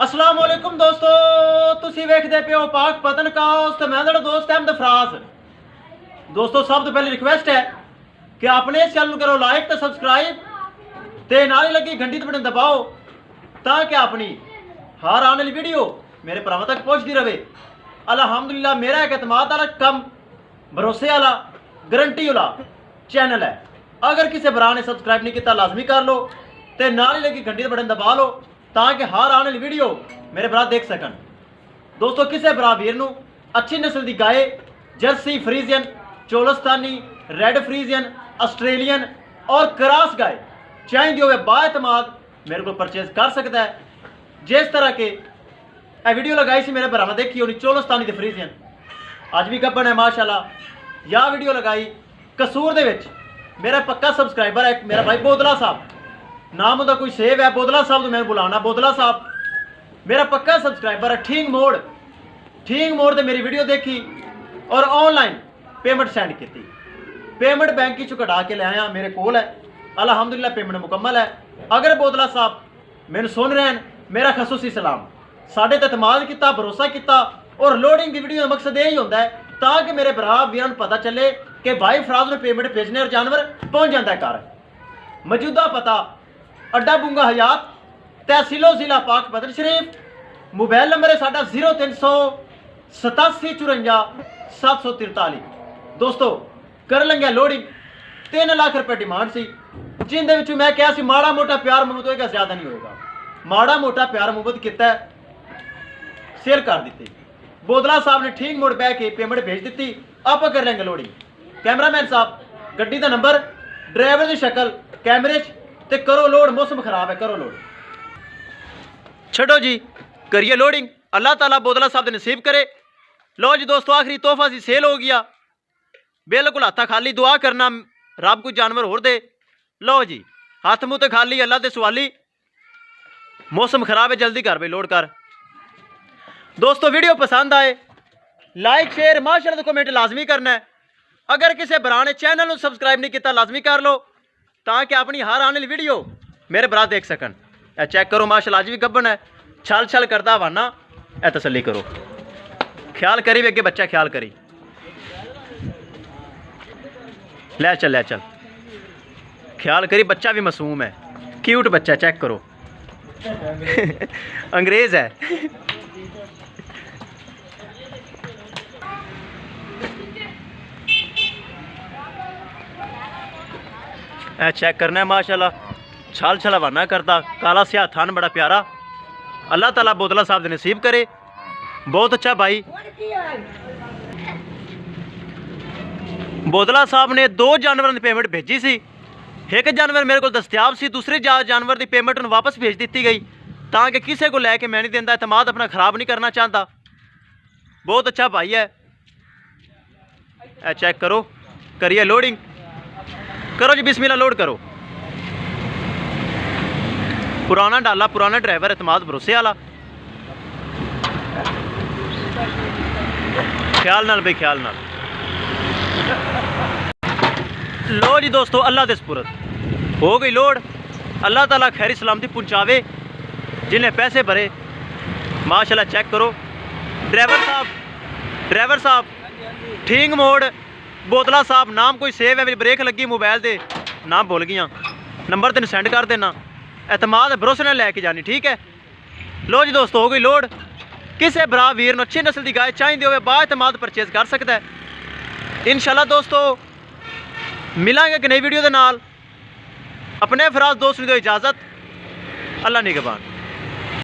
अस्सलाम वालेकुम दोस्तों, तुसी वेखदे पे हो पाक पतन काउस ते मैं तेरा दोस्त अहमद फराज। दोस्तों सब तो पहले रिक्वेस्ट है कि अपने इस चैनल करो लाइक ते सब्सक्राइब ते नाल ही लगी घंटी ते बटन दबाओ ताकि अपनी हर आने वाली वीडियो मेरे भरावां तक पहुंचती रहे। अल्हम्दुलिल्लाह मेरा एक एतमाद वाला कम भरोसे वाला गारंटी वाला चैनल है। अगर किसी भरा ने सब्सक्राइब नहीं किया लाजमी कर लो ते नाल ही लगी घंटी ते बटन दबा लो ताकि हर आने वाली वीडियो मेरे भरा देख सकन। दोस्तों किसी भरा वीर नूं अच्छी नस्ल की गाय Jersey Friesian Cholistani red Friesian Australian और क्रॉस गाय चाहिए हो बाएतमाद मेरे को परचेज कर सकता है। जिस तरह के वीडियो लगाई सी मेरे भरावां देखी होनी चोलस्तानी ते फ्रीजियन अज भी गब्बन है माशाल्लाह। या वीडियो लगाई कसूर दे विच मेरा पक्का सब्सक्राइबर है मेरा भाई बोदला साहब, नाम उनका कोई सेव है बोदला साहब तो मैं बुलाना बोदला साहब मेरा पक्का सब्सक्राइबर है। ठीक मोड़ ते मेरी वीडियो देखी और ऑनलाइन पेमेंट सेंड की। पेमेंट बैंक की कटा के ले आया मेरे कोल है अल्हम्दुलिल्लाह पेमेंट मुकम्मल है। अगर बोदला साहब मैंने सुन रहे हैं मेरा खसूसी सलाम, साढ़े ते एतमाद किया भरोसा किया और लोडिंग की वीडियो का मकसद यही होता है ताकि मेरे भरा वीरों को पता चले कि भाई फराज ने पेमेंट भेजने और जानवर पहुँच जाता है घर। मौजूदा पता अड्डा बुंगा हयात तहसीलो जिला पाक पतन शरीफ, मोबाइल नंबर है साडा 038754 दोस्तों कर लेंगे लोडिंग। 3 लाख रुपए डिमांड सी जिंदे मैं क्या सी माड़ा मोटा प्यार मुहब्बत होएगा, ज्यादा नहीं होएगा। माड़ा मोटा प्यार मुहब्बत किया सेल कर दी। बोदला साहब ने ठीक मुड़ बह के पेमेंट भेज दी। आप कर लेंगे लोडिंग। कैमरामैन साहब गड्डी का नंबर ड्राइवर की शक्ल कैमरे ते करो लोड। मौसम खराब है करो लोड छड़ो जी करिए लोडिंग। अल्लाह ताला बोदला साहब ने नसीब करे। लो जी दोस्तों आखिरी तोहफा सी सेल हो गया, बिल्कुल हाथा खाली। दुआ करना रब कोई जानवर होर दे। लो जी हाथ मुँह तो खाली अल्लाह दे सवाली। मौसम खराब है जल्दी कर भाई लोड कर। दोस्तों वीडियो पसंद आए लाइक शेयर माशाअल्लाह कमेंट लाजमी करना है। अगर किसी भरा ने चैनल को सब्सक्राइब नहीं किया लाजमी कर लो ताकि अपनी हर आने वाली वीडियो मेरे भरा देख सकन। चेक करो माशाअल्लाह अज भी गब्बन है छल छल करता हवाना। ए तसल्ली करो ख्याल करी भी अगे बच्चा ख्याल करी ले चल ख्याल करी बच्चा भी मासूम है क्यूट बच्चा चेक करो अंग्रेज है। चेक करना है माशाल्लाह छाल छल हवाना करता काला स्या थान बड़ा प्यारा। अल्लाह ताला बोदला साहब ने नसीब करे। बहुत अच्छा भाई बोदला साहब ने 2 जानवरों की पेमेंट भेजी सी। एक जानवर मेरे को दस्तियाब सी, दूसरे जानवर की पेमेंट उन्हें वापस भेज दी गई ताकि किसी को लैके मैं नहीं देता, एतमाद अपना खराब नहीं करना चाहता। बहुत अच्छा भाई है। चेक करो करिए लोडिंग करो जी बिस्मिल्लाह लोड करो। पुराना डाला पुराना ड्राइवर एतमाद भरोसे वाला। ख्याल नाल भाई ख्याल नाल। लो जी दोस्तों अल्लाह दे सुपुर्द हो गई लोड। अल्लाह ताला खैरी सलामती पहुंचावे जिन्हें पैसे भरे माशाल्लाह। चेक करो ड्राइवर साहब ठीक मोड़ बोदला साहब नाम कोई सेव है। मेरी ब्रेक लगी मोबाइल दे नाम भुल गई, नंबर तेन सेंड कर देना। एतमाद भरोसे ने लैके जानी ठीक है। लो जी दोस्तों हो गई लोड। किसी भरा वीर नूं अच्छी नस्ल की गाय चाहिए हो बाएतमाद परचेज कर सकता है। इंशाल्लाह दोस्तों मिलांगे एक नई वीडियो के नाल। अपने फराज दोस्त नूं दो इजाज़त। अल्लाह निगहबान।